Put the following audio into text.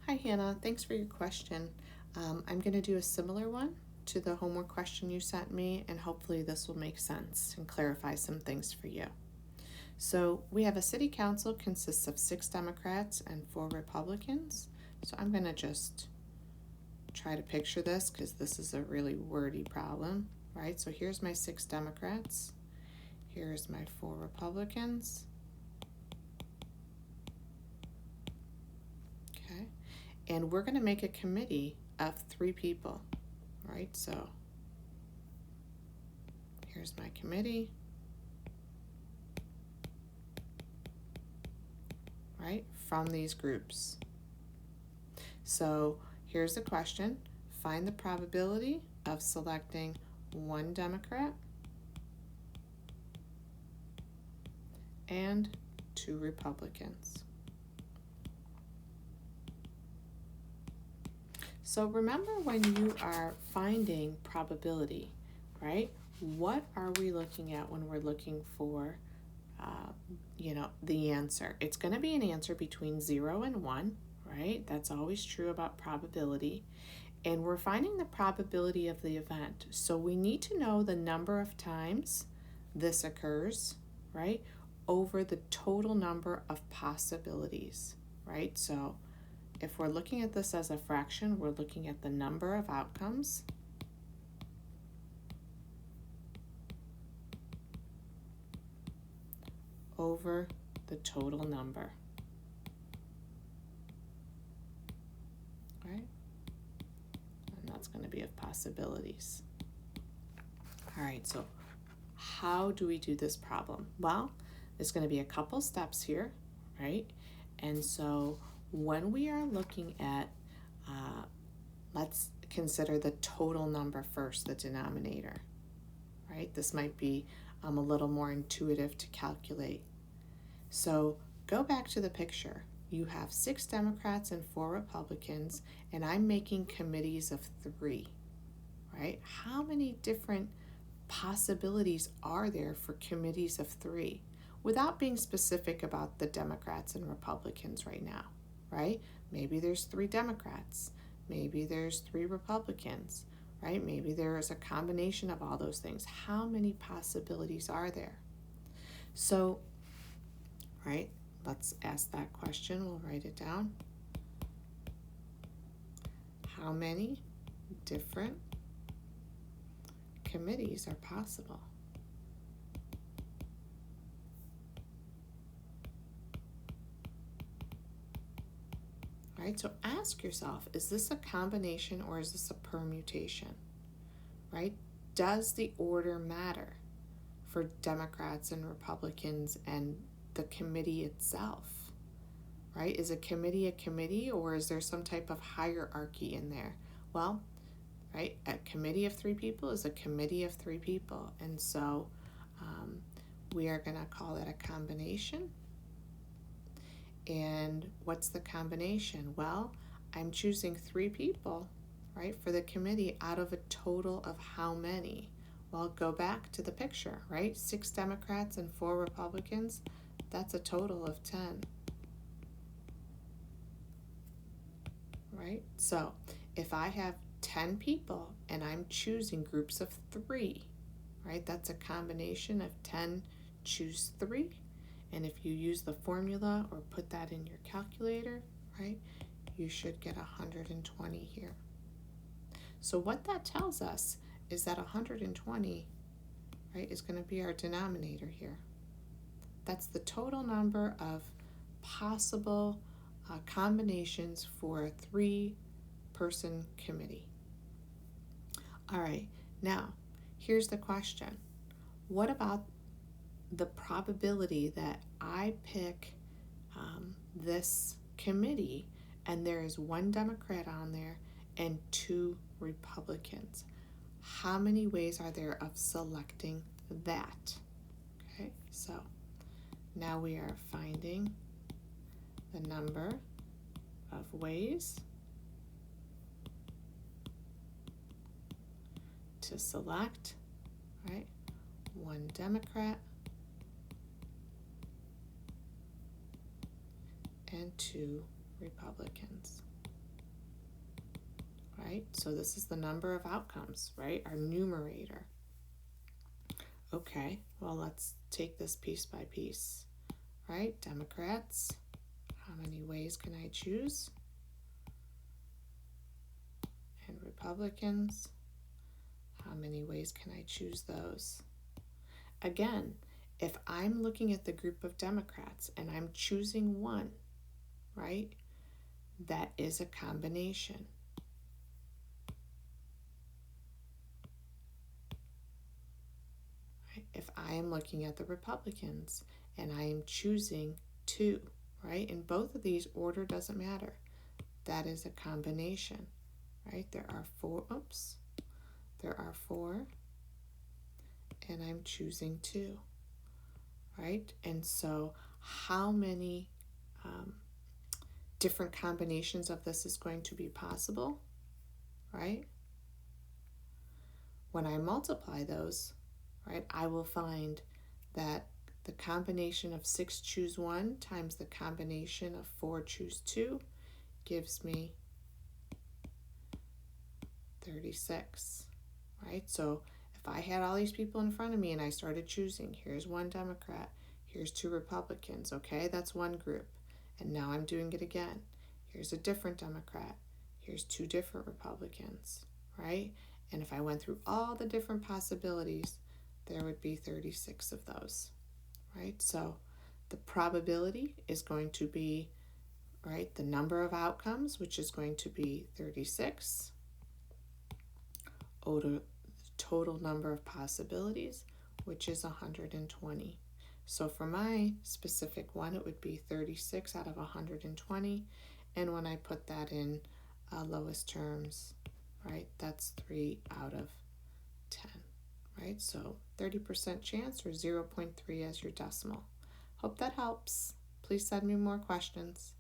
Hi Hannah, thanks for your question. I'm going to do a similar one to the homework question you sent me, and hopefully this will make sense and clarify some things for you. So we have a city council consists of 6 Democrats and 4 Republicans. So I'm going to just try to picture this because this is a really wordy problem, right? So here's my 6 Democrats. Here's my 4 Republicans. Okay. And we're going to make a committee of 3 people, right? So here's my committee, right, from these groups. So here's the question. Find the probability of selecting 1 Democrat and 2 Republicans. So remember, when you are finding probability, right, what are we looking at when we're looking for the answer? It's going to be an answer between 0 and 1, right? That's always true about probability. And we're finding the probability of the event. So we need to know the number of times this occurs, right, over the total number of possibilities, right? So if we're looking at this as a fraction, we're looking at the number of outcomes over the total number, right? And that's going to be of possibilities. All right, so how do we do this problem? Well, there's going to be a couple steps here, right? And so when we are looking at, let's consider the total number first, the denominator, right? This might be a little more intuitive to calculate. So go back to the picture. You have 6 Democrats and 4 Republicans, and I'm making committees of 3, right? How many different possibilities are there for committees of 3 without being specific about the Democrats and Republicans right now, right? Maybe there's 3 Democrats, maybe there's 3 Republicans, right? Maybe there is a combination of all those things. How many possibilities are there? So, right, let's ask that question. We'll write it down. How many different committees are possible? Right, so ask yourself, is this a combination or is this a permutation? Right? Does the order matter for Democrats and Republicans and the committee itself? Right? Is a committee, or is there some type of hierarchy in there? Well, right, a committee of 3 people is a committee of 3 people, and so we are going to call that a combination. And what's the combination? Well, I'm choosing 3 people, right, for the committee out of a total of how many? Well, go back to the picture, right? 6 Democrats and 4 Republicans, that's a total of 10. Right? So if I have 10 people and I'm choosing groups of 3, right, that's a combination of 10, choose 3. And if you use the formula or put that in your calculator, right, you should get 120 here. So what that tells us is that 120, right, is going to be our denominator here. That's the total number of possible combinations for a 3-person committee. All right, now here's the question. What about the probability that I pick this committee and there is 1 Democrat on there and 2 Republicans? How many ways are there of selecting that? Okay, so now we are finding the number of ways to select, right, 1 Democrat and 2 Republicans. right? So this is the number of outcomes, right? Our numerator. Okay, well, let's take this piece by piece, right? Democrats, how many ways can I choose? And Republicans, how many ways can I choose those? Again, if I'm looking at the group of Democrats and I'm choosing one, right, that is a combination. Right? If I am looking at the Republicans and I am choosing two, right, in both of these, order doesn't matter. That is a combination, right? There are four, and I'm choosing two, right? And so how many different combinations of this is going to be possible, right? When I multiply those, right, I will find that the combination of 6 choose 1 times the combination of 4 choose 2 gives me 36, right? So if I had all these people in front of me and I started choosing, here's one Democrat, here's two Republicans, okay, that's one group. And now I'm doing it again. Here's a different Democrat, here's two different Republicans, right? And if I went through all the different possibilities, there would be 36 of those, right? So the probability is going to be, right, the number of outcomes, which is going to be 36, over the total number of possibilities, which is 120. So for my specific one, it would be 36 out of 120. And when I put that in lowest terms, right, that's 3 out of 10, right? So 30% chance, or 0.3 as your decimal. Hope that helps. Please send me more questions.